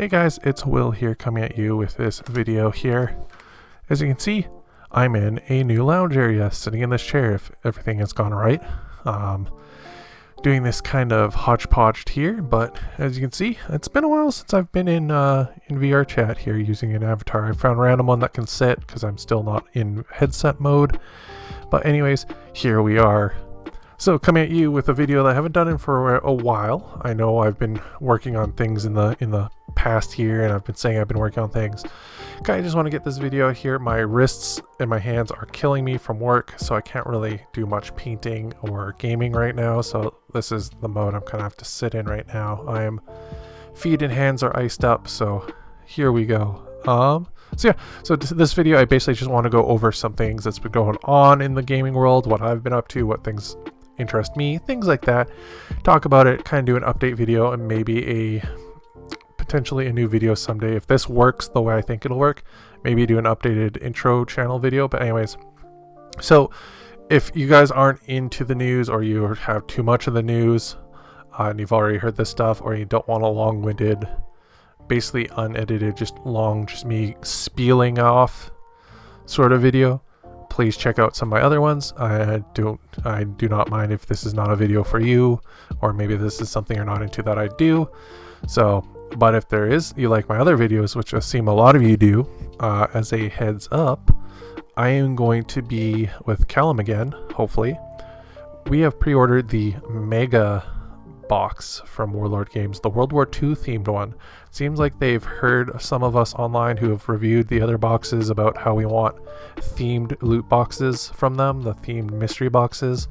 Hey guys, it's Will here coming at you with this video here. As you can see, I'm in a new lounge area, sitting in this chair if everything has gone right. Doing this kind of hodgepodge here, but as you can see, it's been a while since I've been in VR chat here using an avatar. I found a random one that can sit because I'm still not in headset mode. But anyways, here we are. So coming at you with a video that I haven't done in for a while. I know I've been working on things in the past year, and I've been saying I've been working on things. I just want to get this video here. My wrists and my hands are killing me from work, so I can't really do much painting or gaming right now. So this is the mode I'm kind of have to sit in right now. Feet and hands are iced up, so here we go. So this video, I basically just want to go over some things that's been going on in the gaming world, what I've been up to, what things interest me, things like that. Talk about it, kind of do an update video, and maybe potentially a new video someday. If this works the way I think it'll work, maybe do an updated intro channel video. But anyways, so if you guys aren't into the news, or you have too much of the news, and you've already heard this stuff, or you don't want a long-winded, basically unedited, just me spieling off sort of video, please check out some of my other ones. I do not mind if this is not a video for you, or maybe this is something you're not into that I do. So, but if there is, you like my other videos, which I seem a lot of you do, as a heads up, I am going to be with Callum again, hopefully. We have pre-ordered the Mega box from Warlord Games, the World War II themed one. Seems like they've heard some of us online who have reviewed the other boxes about how we want themed loot boxes from them, the themed mystery boxes,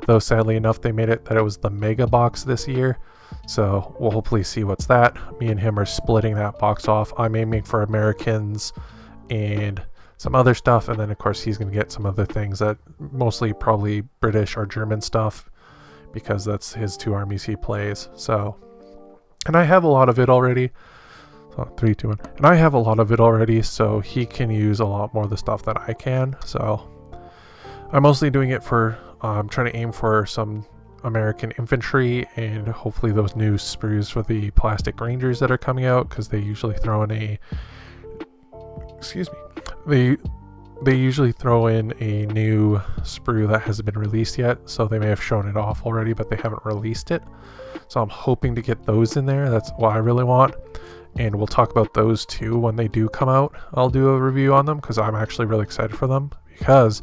though sadly enough they made it that it was the Mega box this year. So we'll hopefully see what's that. Me and him are splitting that box off. I'm aiming for Americans and some other stuff, and then of course he's going to get some other things that mostly probably British or German stuff, because that's his two armies he plays. So, and I have a lot of it already. So 3, 2, 1. And I have a lot of it already, so he can use a lot more of the stuff that I can. So I'm mostly doing it for trying to aim for some American infantry, and hopefully those new sprues for the plastic rangers that are coming out, because they usually throw in they usually throw in a new sprue that hasn't been released yet, so they may have shown it off already, but they haven't released it. So I'm hoping to get those in there. That's what I really want, and we'll talk about those too when they do come out. I'll do a review on them because I'm actually really excited for them. Because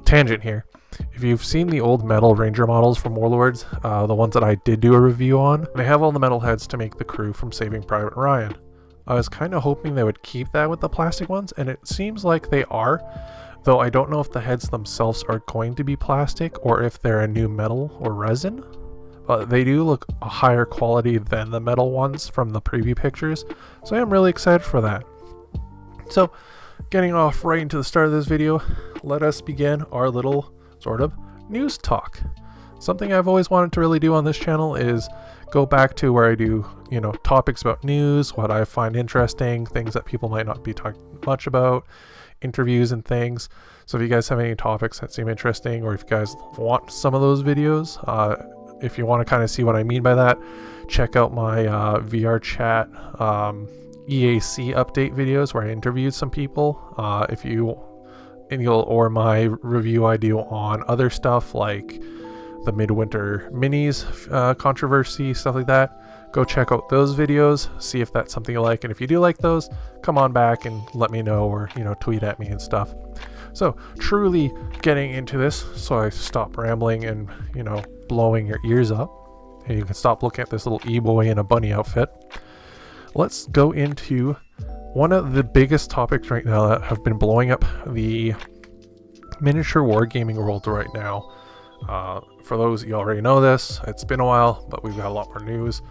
tangent here, if you've seen the old metal ranger models from Warlords, the ones that I did do a review on, they have all the metal heads to make the crew from Saving Private Ryan. I was kind of hoping they would keep that with the plastic ones, and it seems like they are, though I don't know if the heads themselves are going to be plastic or if they're a new metal or resin. But they do look a higher quality than the metal ones from the preview pictures, so I am really excited for that. So, getting off right into the start of this video, let us begin our little sort of news talk. Something I've always wanted to really do on this channel is go back to where I do, topics about news, what I find interesting, things that people might not be talking much about, interviews and things. So if you guys have any topics that seem interesting, or if you guys want some of those videos, if you want to kind of see what I mean by that, check out my VR chat EAC update videos where I interviewed some people. Or my review I do on other stuff like the Midwinter Minis controversy, stuff like that. Go check out those videos, see if that's something you like, and if you do like those, come on back and let me know, or tweet at me and stuff. So truly getting into this, so I stop rambling and blowing your ears up, and you can stop looking at this little e-boy in a bunny outfit. Let's go into one of the biggest topics right now that have been blowing up the miniature wargaming world right now. For those you already know this, it's been a while, but we've got a lot more news.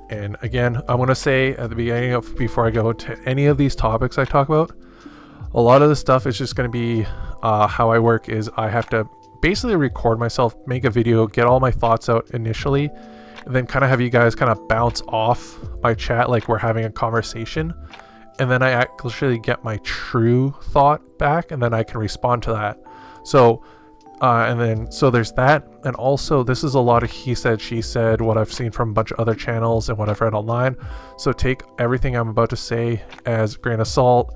And again, I want to say at the beginning before I go to any of these topics I talk about, a lot of the stuff is just going to be how I work is I have to basically record myself, make a video, get all my thoughts out initially, and then kind of have you guys kind of bounce off my chat like we're having a conversation, and then I actually get my true thought back, and then I can respond to that. So And then, so there's that. And also, this is a lot of he said, she said, what I've seen from a bunch of other channels and what I've read online. So take everything I'm about to say as a grain of salt,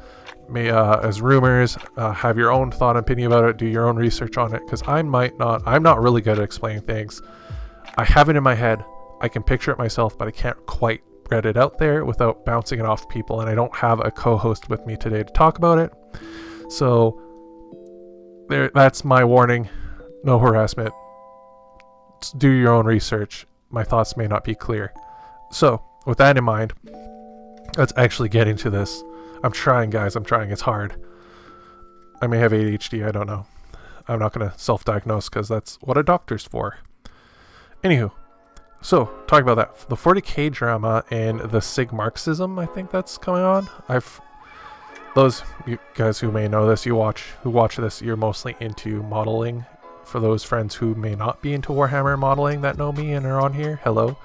as rumors, have your own thought and opinion about it, do your own research on it, because I'm not really good at explaining things. I have it in my head, I can picture it myself, but I can't quite get it out there without bouncing it off people, and I don't have a co-host with me today to talk about it. So that's my warning. No harassment. Do your own research. My thoughts may not be clear. So with that in mind, let's actually get into this. I'm trying, guys. I'm trying. It's hard. I may have ADHD. I don't know. I'm not going to self-diagnose because that's what a doctor's for. Anywho, so talking about that, the 40K drama and the Sig Marxism, I think that's coming on. Those you guys who may know this, who watch this, you're mostly into modeling. For those friends who may not be into Warhammer modeling that know me and are on here, hello.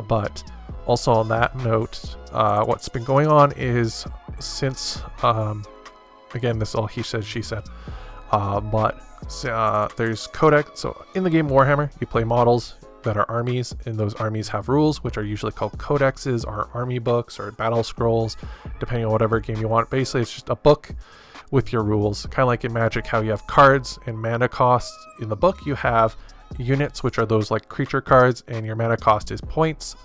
But also on that note, what's been going on is since, again, this is all he said, she said, but there's codex. So in the game Warhammer, you play models that are armies, and those armies have rules, which are usually called codexes or army books or battle scrolls, depending on whatever game you want. Basically, it's just a book with your rules, kind of like in Magic, how you have cards and mana costs. In the book, you have units, which are those like creature cards, and your mana cost is points.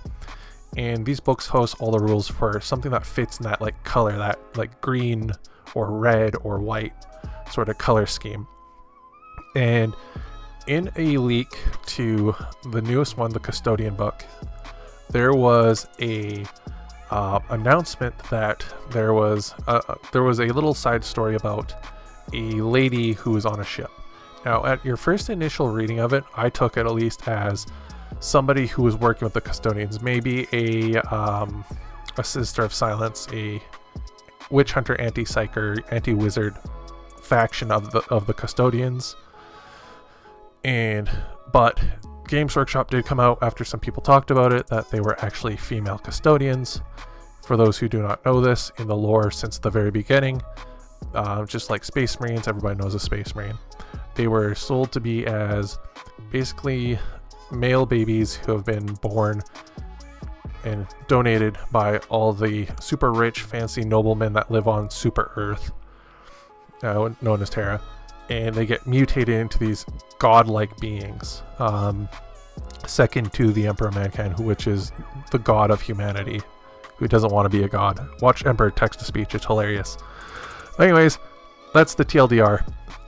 And these books host all the rules for something that fits in that like color, that like green or red or white sort of color scheme. And in a leak to the newest one, the Custodian book, there was a announcement that there was a little side story about a lady who was on a ship. Now, at your first initial reading of it, I took it at least as somebody who was working with the Custodians, maybe a Sister of Silence, a witch hunter, anti-psyker, anti-wizard faction of the Custodians. But Games Workshop did come out after some people talked about it that they were actually female custodians. For those who do not know this, in the lore since the very beginning, just like Space Marines, everybody knows a Space Marine, they were sold to be as basically male babies who have been born and donated by all the super rich, fancy noblemen that live on Super Earth, known as Terra. And they get mutated into these godlike beings, second to the Emperor of Mankind, which is the god of humanity, who doesn't want to be a god. Watch Emperor Text-to-Speech, it's hilarious. Anyways, that's the TLDR.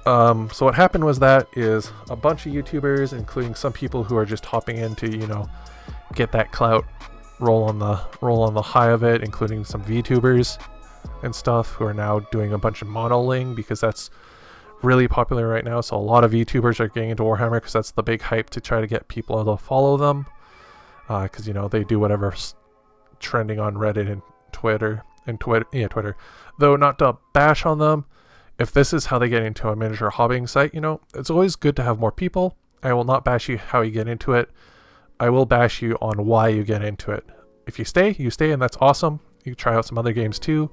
So what happened was that is a bunch of YouTubers, including some people who are just hopping in to, get that clout, roll on the high of it, including some VTubers and stuff who are now doing a bunch of modeling because that's really popular right now. So a lot of VTubers are getting into Warhammer because that's the big hype to try to get people to follow them, because they do whatever's trending on Reddit and Twitter. Though not to bash on them, if this is how they get into a miniature hobbying site, it's always good to have more people. I will not bash you how you get into it. I will bash you on why you get into it. If you stay, and that's awesome. You can try out some other games too.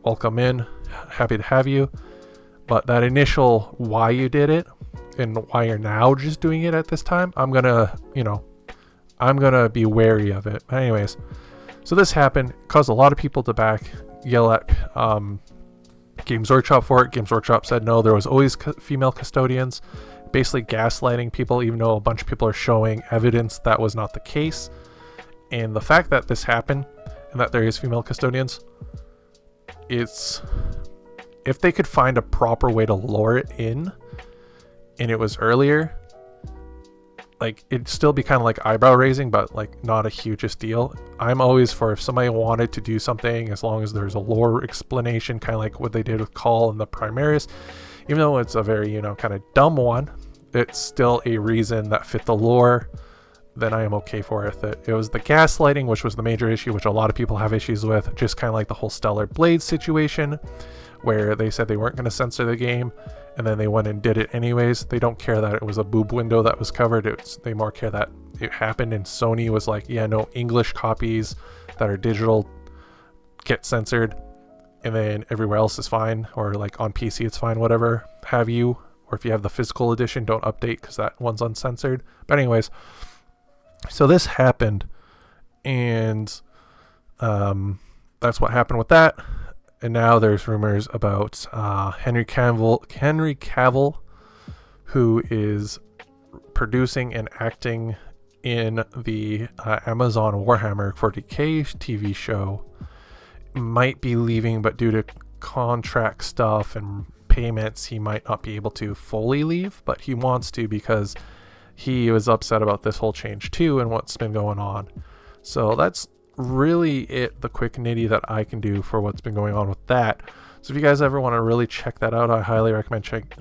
Welcome in, happy to have you. But that initial why you did it and why you're now just doing it at this time, I'm gonna be wary of it. But anyways, so this happened, caused a lot of people to yell at Games Workshop for it. Games Workshop said no, there was always female custodians, basically gaslighting people, even though a bunch of people are showing evidence that was not the case. And the fact that this happened and that there is female custodians, if they could find a proper way to lure it in and it was earlier, like it'd still be kind of like eyebrow raising, but like not a hugest deal. I'm always for if somebody wanted to do something, as long as there's a lore explanation, kind of like what they did with Call and the Primaris, even though it's a very, kind of dumb one, it's still a reason that fit the lore, then I am okay for it. It was the gaslighting, which was the major issue, which a lot of people have issues with, just kind of like the whole Stellar Blade situation, where they said they weren't going to censor the game, and then they went and did it anyways. They don't care that it was a boob window that was covered. They more care that it happened, and Sony was like, yeah, no, English copies that are digital get censored, and then everywhere else is fine, or like on PC it's fine, whatever have you, or if you have the physical edition, don't update because that one's uncensored. But anyways, so this happened, and that's what happened with that. And now there's rumors about Henry Cavill, who is producing and acting in the Amazon Warhammer 40k TV show, might be leaving, but due to contract stuff and payments, he might not be able to fully leave, but he wants to because he was upset about this whole change too and what's been going on. So that's really it, the quick nitty that I can do for what's been going on with that. So if you guys ever want to really check that out, I highly recommend check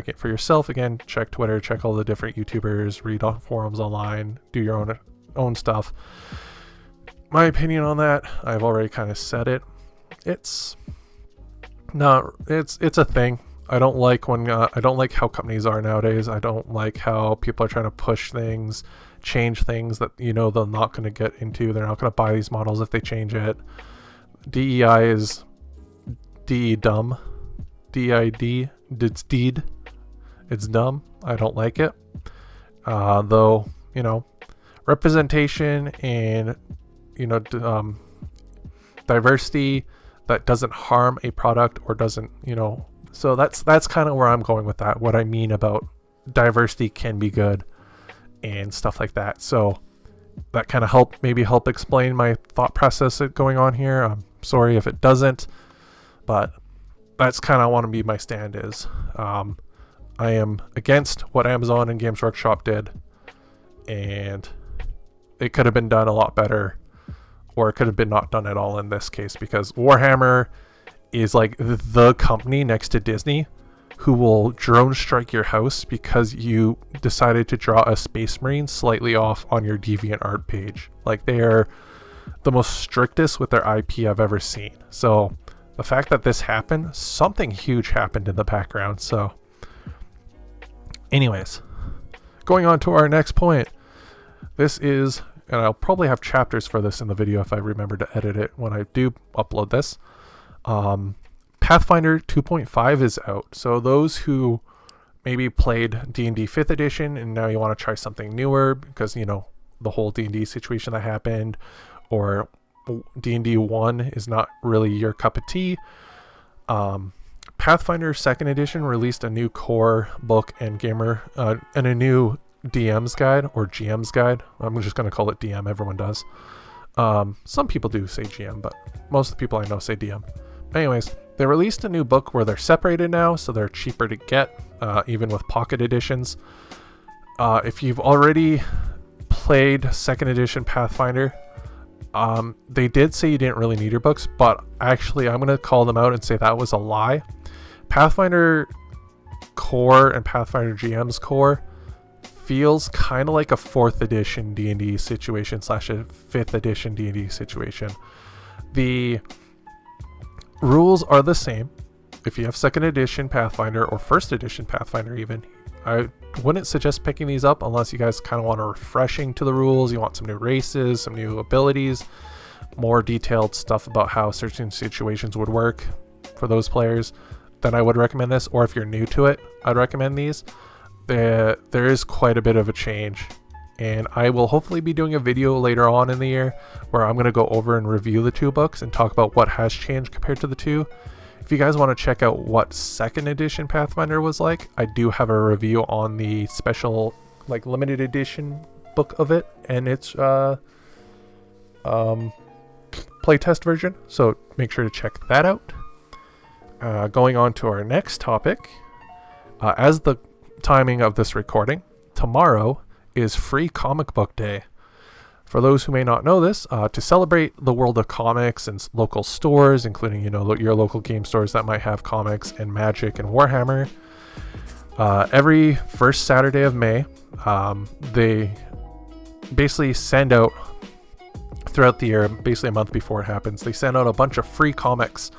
it for yourself. Again, check Twitter, check all the different YouTubers, read on forums online, do your own stuff. My opinion on that, I've already kind of said it. It's a thing. I don't like I don't like how companies are nowadays. I don't like how people are trying to push things, change things that they're not going to get into. They're not going to buy these models if they change it. DEI is dumb. DID, it's deed. It's dumb. I don't like it. Though, representation and diversity that doesn't harm a product or doesn't, so that's kind of where I'm going with that. What I mean about diversity can be good and stuff like that. So that kind of help explain my thought process going on here. I'm sorry if it doesn't, but that's kind of want to be my stand is. I am against what Amazon and Games Workshop did, and it could have been done a lot better, or it could have been not done at all in this case, because Warhammer is like the company next to Disney who will drone strike your house because you decided to draw a Space Marine slightly off on your DeviantArt page. Like, they are the most strictest with their IP I've ever seen. So the fact that this happened, something huge happened in the background. So anyways, going on to our next point. This is, and I'll probably have chapters for this in the video if I remember to edit it when I do upload this. Pathfinder 2.5 is out. So those who maybe played D&D 5th edition and now you want to try something newer because, the whole D&D situation that happened, or D&D 1 is not really your cup of tea. Pathfinder 2nd edition released a new core book and and a new DM's guide or GM's guide. I'm just going to call it DM. Everyone does. Some people do say GM, but most of the people I know say DM. Anyways, they released a new book where they're separated now, so they're cheaper to get, even with pocket editions. If you've already played 2nd edition Pathfinder, they did say you didn't really need your books, but actually I'm going to call them out and say that was a lie. Pathfinder Core and Pathfinder GM's Core feels kind of like a 4th edition D&D situation / a 5th edition D&D situation. The rules are the same. If you have 2nd edition Pathfinder or 1st edition Pathfinder even, I wouldn't suggest picking these up unless you guys kind of want a refreshing to the rules. You want some new races, some new abilities, more detailed stuff about how certain situations would work for those players. Then I would recommend this. Or if you're new to it, I'd recommend these. There is quite a bit of a change, and I will hopefully be doing a video later on in the year where I'm going to go over and review the two books and talk about what has changed compared to the two. If you guys want to check out what 2nd edition Pathfinder was like, I do have a review on the special, limited edition book of it, and it's playtest version, so make sure to check that out. Going on to our next topic, as the timing of this recording, tomorrow is Free Comic Book Day. For those who may not know this, to celebrate the world of comics and local stores, including your local game stores that might have comics and Magic and Warhammer, every first Saturday of May, they basically send out throughout the year, basically a month before it happens, they send out a bunch of free comics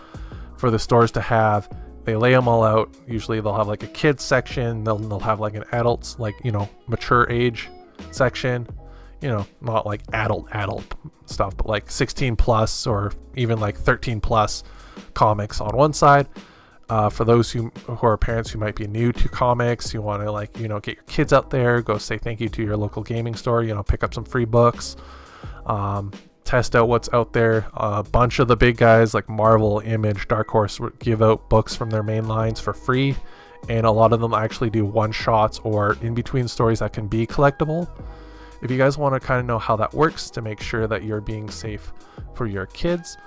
for the stores to have. They lay them all out. Usually they'll have a kids section, they'll have an adults, mature age section, not adult stuff, but 16 plus or even 13 plus comics on one side. For those who are parents who might be new to comics, you want to, like, get your kids out there, go say thank you to your local gaming store, pick up some free books, test out what's out there. A bunch of the big guys like Marvel, Image, Dark Horse give out books from their main lines for free, and a lot of them actually do one-shots or in-between stories that can be collectible. If you guys want to kind of know how that works to make sure that you're being safe for your kids,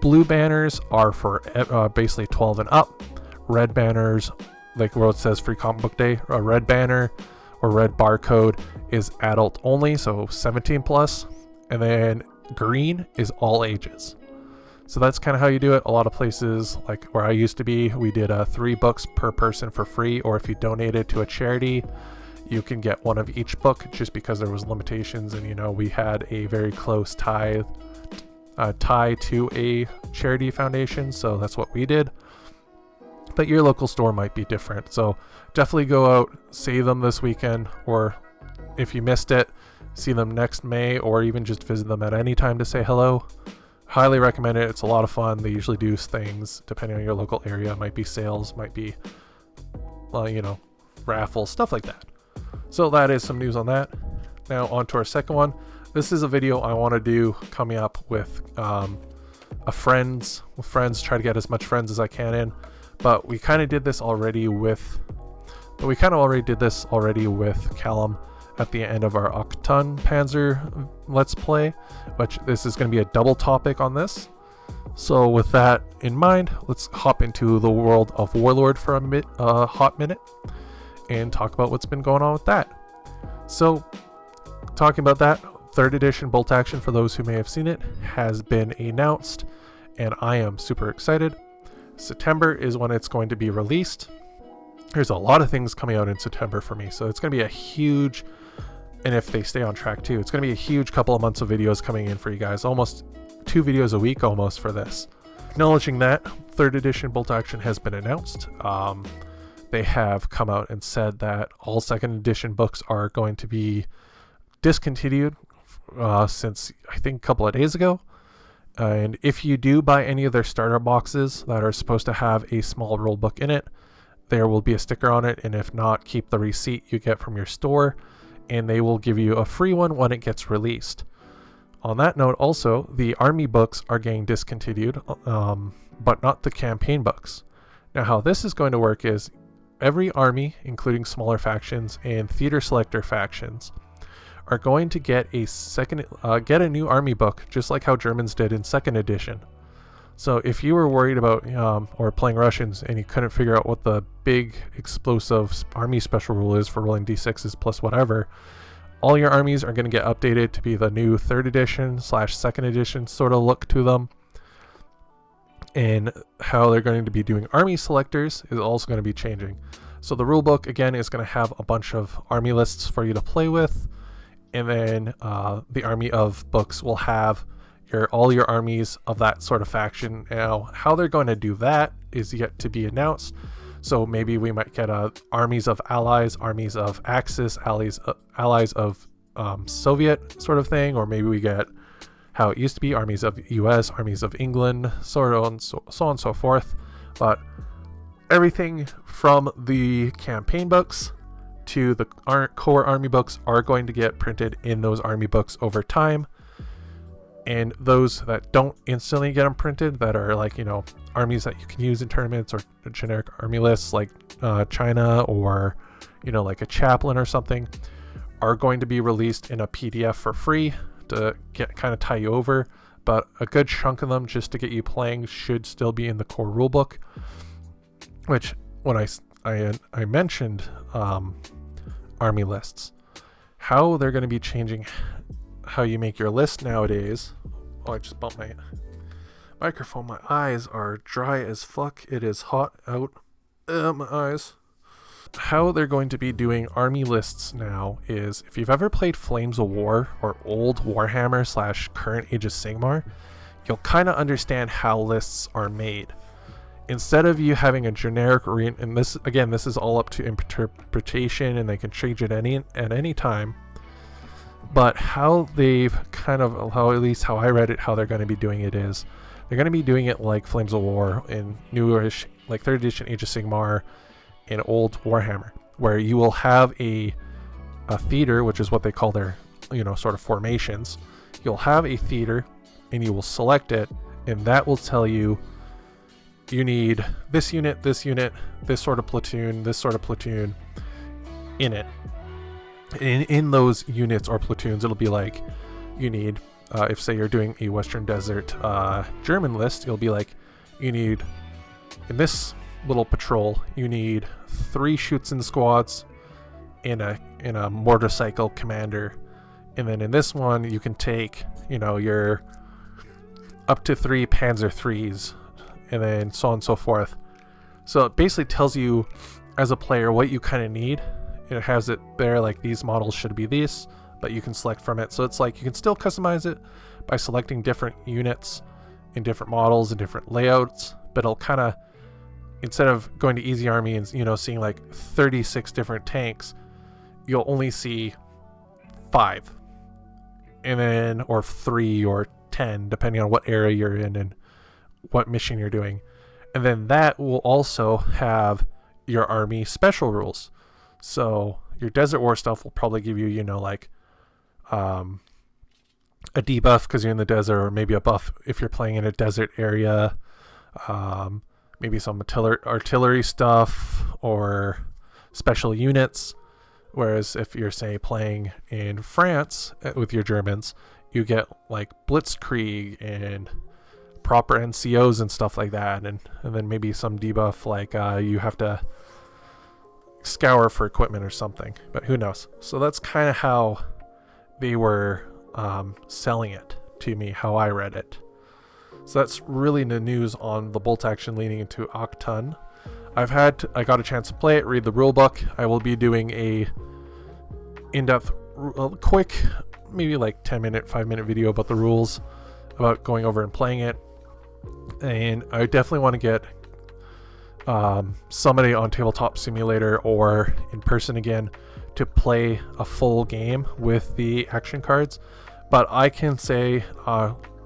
blue banners are for basically 12 and up. Red banners, like where it says free comic book day, a red banner or red barcode is adult only, so 17 plus. And then green is all ages. So that's kind of how you do it. A lot of places, like where I used to be, we did 3 books per person for free, or if you donated to a charity, you can get one of each book, just because there was limitations, and we had a very close tie to a charity foundation, so that's what we did. But your local store might be different, so definitely go out, see them this weekend, or if you missed it, see them next May, or even just visit them at any time to say hello. Highly recommend it. It's a lot of fun. They usually do things depending on your local area. It might be sales, might be raffles, stuff like that. So that is some news on that. Now on to our second one. This is a video I want to do coming up with friends, try to get as much friends as I can in. But we kind of did this already with Callum at the end of our Octon Panzer Let's Play, which this is going to be a double topic on this. So with that in mind, let's hop into the world of Warlord for a hot minute and talk about what's been going on with that. So talking about that, 3rd edition Bolt Action, for those who may have seen it, has been announced, and I am super excited. September is when it's going to be released. There's a lot of things coming out in September for me, so it's going to be a huge, and if they stay on track too, it's going to be a huge couple of months of videos coming in for you guys, almost 2 videos a week almost for this. Acknowledging that, 3rd edition Bolt Action has been announced. They have come out and said that all 2nd edition books are going to be discontinued since I think a couple of days ago. And if you do buy any of their starter boxes that are supposed to have a small rule book in it, there will be a sticker on it, and if not, keep the receipt you get from your store, and they will give you a free one when it gets released. On that note, also, the army books are getting discontinued, but not the campaign books. Now, how this is going to work is every army, including smaller factions and theater selector factions, are going to get a new army book, just like how Germans did in 2nd edition. So if you were worried about or playing Russians and you couldn't figure out what the big explosive army special rule is for rolling d6s plus whatever, all your armies are going to get updated to be the new 3rd edition / 2nd edition sort of look to them. And how they're going to be doing army selectors is also going to be changing. So the rulebook, again, is going to have a bunch of army lists for you to play with. And then the army of books will have all your armies of that sort of faction. Now, how they're going to do that is yet to be announced. So maybe we might get armies of allies, armies of Axis, allies of Soviet sort of thing, or maybe we get how it used to be, armies of US, armies of England, so on and so forth. But everything from the campaign books to the core army books are going to get printed in those army books over time. And those that don't instantly get them printed, that are like, armies that you can use in tournaments or generic army lists like China or, like a chaplain or something, are going to be released in a PDF for free to kind of tie you over. But a good chunk of them, just to get you playing, should still be in the core rulebook. Which, when I mentioned army lists, how they're going to be changing how you make your list nowadays. Oh, I just bumped my microphone. My eyes are dry as fuck. It is hot out. My eyes. How they're going to be doing army lists now is, if you've ever played Flames of War or old Warhammer / current Age of Sigmar, you'll kind of understand how lists are made. Instead of you having a generic and this is all up to interpretation, and they can change it at any time. But how they've how at least how I read it, how they're going to be doing it is, they're going to be doing it like Flames of War in newish like 3rd edition Age of Sigmar and old Warhammer, where you will have a theater, which is what they call their, sort of formations. You'll have a theater and you will select it, and that will tell you need this unit, this sort of platoon, this sort of platoon in it. In those units or platoons, it'll be like you need, if say you're doing a Western Desert German list, it'll be like you need, in this little patrol, you need 3 Schutzen squads in a motorcycle commander, and then in this one you can take your up to 3 Panzer IIIs, and then so on and so forth. So it basically tells you as a player what you kind of need. It has it there like these models should be these, but you can select from it. So it's like you can still customize it by selecting different units in different models and different layouts, but it'll kind of, instead of going to Easy Army and seeing like 36 different tanks, you'll only see 5, and then or 3 or 10 depending on what area you're in and what mission you're doing. And then that will also have your army special rules. So your Desert War stuff will probably give you like a debuff because you're in the desert, or maybe a buff if you're playing in a desert area, maybe some artillery stuff or special units. Whereas if you're, say, playing in France with your Germans, you get like Blitzkrieg and proper NCOs and stuff like that, and then maybe some debuff like you have to scour for equipment or something, but who knows. So that's kind of how they were selling it to me, how I read it. So that's really the news on the bolt action leading into Octun. I got a chance to play it, read the rule book. I will be doing a in-depth, quick, maybe like 10-minute, 5-minute video about the rules, about going over and playing it. And I definitely want to get somebody on Tabletop Simulator or in person again to play a full game with the action cards. But I can say,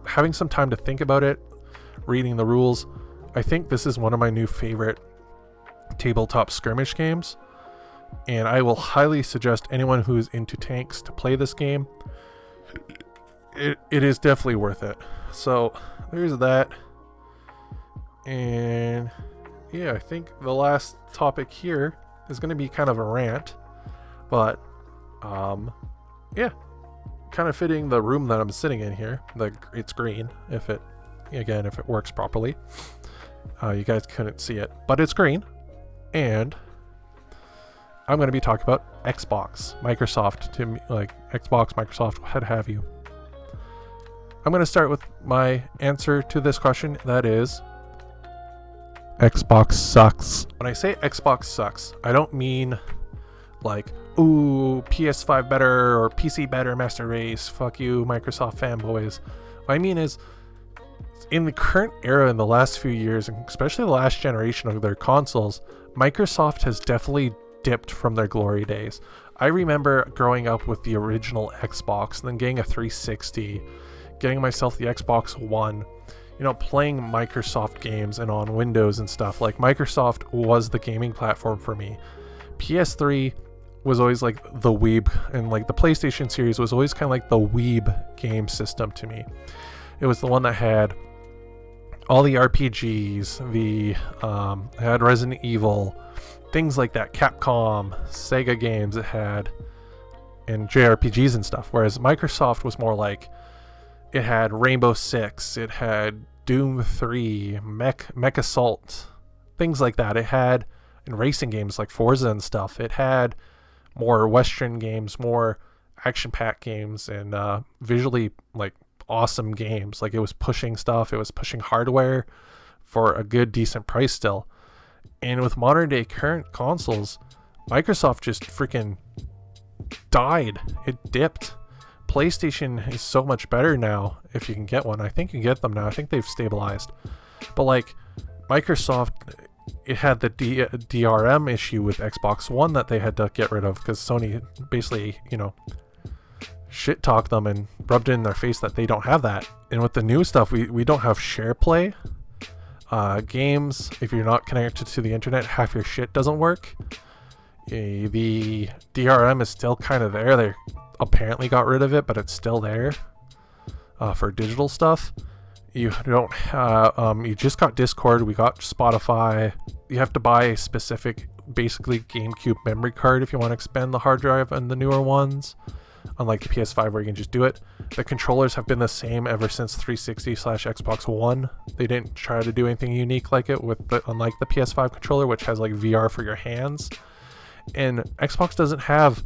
having some time to think about it, reading the rules, I think this is one of my new favorite tabletop skirmish games, and I will highly suggest anyone who is into tanks to play this game. It is definitely worth it. So there's that. And yeah, I think the last topic here is going to be kind of a rant, but yeah, kind of fitting the room that I'm sitting in here. It's green, if it works properly. You guys couldn't see it, but it's green. And I'm going to be talking about Xbox, Microsoft, Xbox, Microsoft, what have you. I'm going to start with my answer to this question. That is, Xbox sucks. When I say Xbox sucks, I don't mean like, ooh, PS5 better or PC better, Master Race, fuck you, Microsoft fanboys. What I mean is, in the current era, in the last few years, and especially the last generation of their consoles, Microsoft has definitely dipped from their glory days. I remember growing up with the original Xbox, and then getting a 360, getting myself the Xbox One, playing Microsoft games and on Windows and stuff. Like, Microsoft was the gaming platform for me. PS3 was always like the weeb, and like the PlayStation series was always kind of like the weeb game system to me. It was the one that had all the RPGs, had Resident Evil, things like that, Capcom, Sega games it had, and JRPGs and stuff. Whereas Microsoft was more like, it had Rainbow Six, it had Doom 3, Mech Assault, things like that. It had, in racing games like Forza and stuff, it had more Western games, more action-packed games, and visually like awesome games. Like, it was pushing stuff, it was pushing hardware for a good decent price still. And with modern day current consoles, Microsoft just freaking died. It dipped. PlayStation is so much better now if you can get one. I think you can get them now. I think they've stabilized. But like, Microsoft, it had the DRM issue with Xbox One that they had to get rid of because Sony basically, shit talked them and rubbed it in their face that they don't have that. And with the new stuff, we don't have share play. Games, if you're not connected to the internet, half your shit doesn't work. The DRM is still kind of there. They apparently got rid of it, but it's still there for digital stuff. You don't you just got Discord. We got Spotify. You have to buy a specific, basically GameCube memory card if you want to expand the hard drive and the newer ones, unlike the PS5 where you can just do it. The controllers have been the same ever since 360/Xbox One. They didn't try to do anything unique like it, unlike the PS5 controller, which has like VR for your hands. And Xbox doesn't have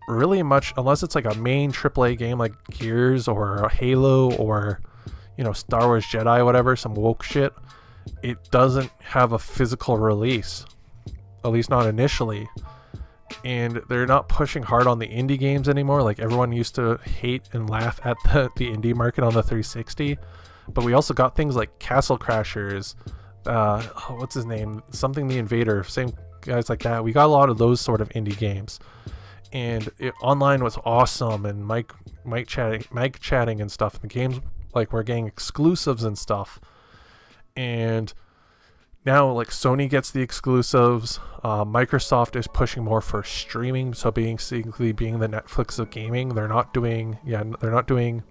really much, unless it's like a main AAA game like Gears or Halo or, Star Wars Jedi, whatever, some woke shit. It doesn't have a physical release, at least not initially. And they're not pushing hard on the indie games anymore. Like everyone used to hate and laugh at the indie market on the 360. But we also got things like Castle Crashers, what's his name? Something the Invader, same guys like that. We got a lot of those sort of indie games. And online was awesome, and mic chatting and stuff. The games, like, we're getting exclusives and stuff. And now, like, Sony gets the exclusives. Microsoft is pushing more for streaming, so basically being the Netflix of gaming. They're not doing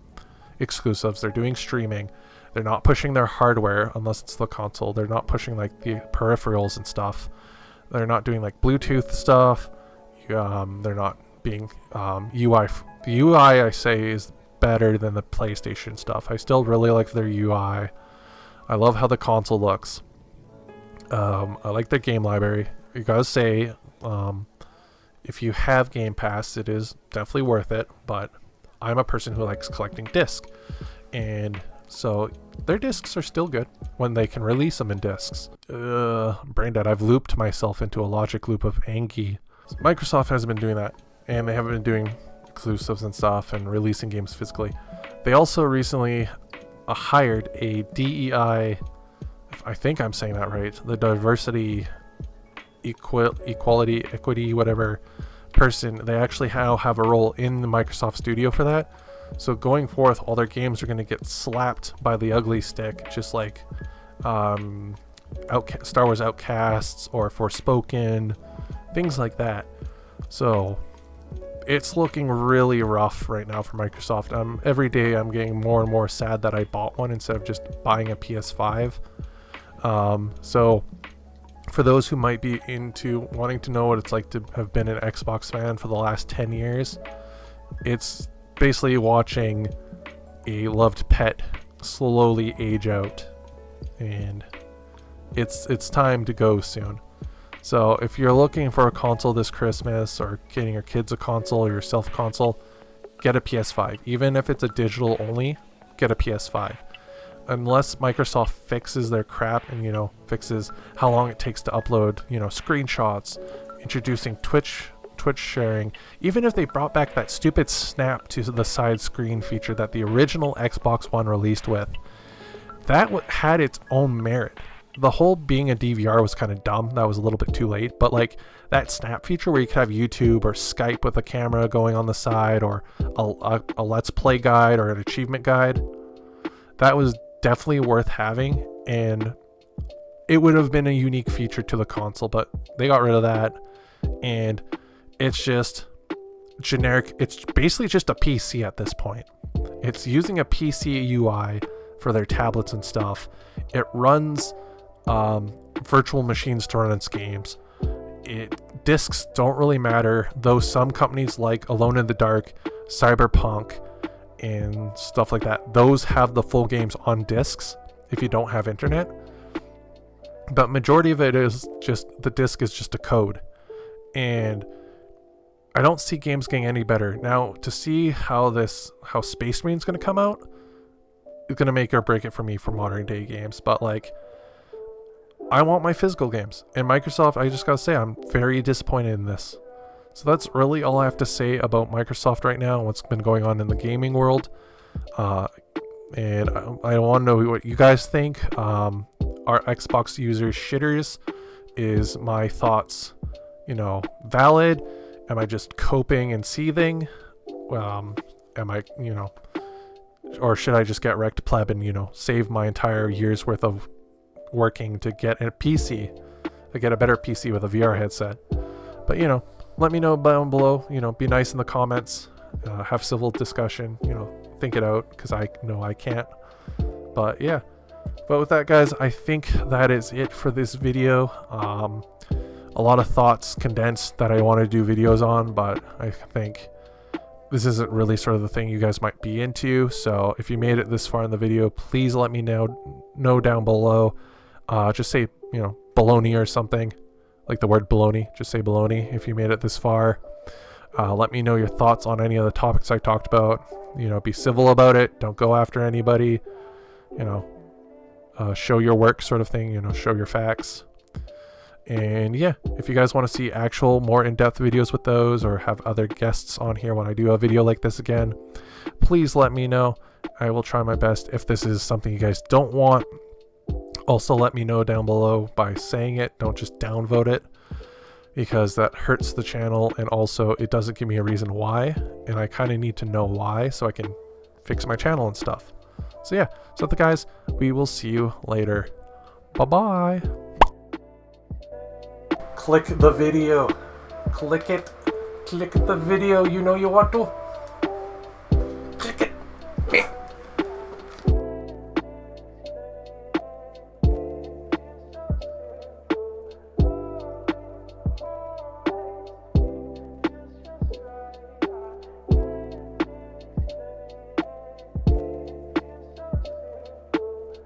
exclusives. They're doing streaming. They're not pushing their hardware unless it's the console. They're not pushing like the peripherals and stuff. They're not doing like Bluetooth stuff. They're not being UI. The UI, I say, is better than the PlayStation stuff. I still really like their UI. I love how the console looks. I like their game library. You gotta say, if you have Game Pass, it is definitely worth it. But I'm a person who likes collecting discs, and so their discs are still good when they can release them in discs. Brain dead. I've looped myself into a logic loop of Anki. Microsoft hasn't been doing that, and they haven't been doing exclusives and stuff and releasing games physically. They also recently hired a DEI, I think I'm saying that right, the diversity, equity, whatever person. They actually now have a role in the Microsoft Studio for that. So going forth, all their games are going to get slapped by the ugly stick, just like Star Wars Outcasts or Forspoken, things like that. So it's looking really rough right now for Microsoft. Every day I'm getting more and more sad that I bought one instead of just buying a PS5. So for those who might be into wanting to know what it's like to have been an Xbox fan for the last 10 years, it's basically watching a loved pet slowly age out, and it's time to go soon. So if you're looking for a console this Christmas, or getting your kids a console or yourself a console, get a PS5. Even if it's a digital only, get a PS5. Unless Microsoft fixes their crap and, fixes how long it takes to upload, screenshots, introducing Twitch sharing. Even if they brought back that stupid snap to the side screen feature that the original Xbox One released with, that had its own merit. The whole being a DVR was kind of dumb. That was a little bit too late. But like that snap feature where you could have YouTube or Skype with a camera going on the side, or a Let's Play guide or an achievement guide, that was definitely worth having. And it would have been a unique feature to the console, but they got rid of that. And it's just generic. It's basically just a PC at this point. It's using a PC UI for their tablets and stuff. It runs virtual machines to run its games. Discs don't really matter, though some companies like Alone in the Dark, Cyberpunk, and stuff like that, those have the full games on discs if you don't have internet. But majority of it is just, the disc is just a code. And I don't see games getting any better. Now, to see how Space Marine's going to come out, it's going to make or break it for me for modern day games. But like, I want my physical games. And Microsoft, I just got to say, I'm very disappointed in this. So that's really all I have to say about Microsoft right now, what's been going on in the gaming world. And I want to know what you guys think. Are Xbox users shitters? Is my thoughts, valid? Am I just coping and seething? Am I, or should I just get wrecked pleb and, save my entire year's worth of working to get a PC, to get a better PC with a VR headset. But you know, let me know down below. You know, be nice in the comments, have civil discussion. You know, think it out, because I know I can't. But yeah. But with that, guys, I think that is it for this video. A lot of thoughts condensed that I want to do videos on, but I think this isn't really sort of the thing you guys might be into. So if you made it this far in the video, please let me know down below. Just say, you know, baloney or something, like the word baloney. Just say baloney if you made it this far. Let me know your thoughts on any of the topics I talked about. You know, be civil about it. Don't go after anybody. You know, show your work sort of thing. You know, show your facts. And yeah, if you guys want to see actual more in-depth videos with those, or have other guests on here when I do a video like this again, please let me know. I will try my best. If this is something you guys don't want, also let me know down below by saying it. Don't just downvote it, because that hurts the channel, and also it doesn't give me a reason why, and I kind of need to know why so I can fix my channel and stuff. So yeah, so guys, we will see you later. Bye-bye. Click the video. Click it. Click the video. You know you want to.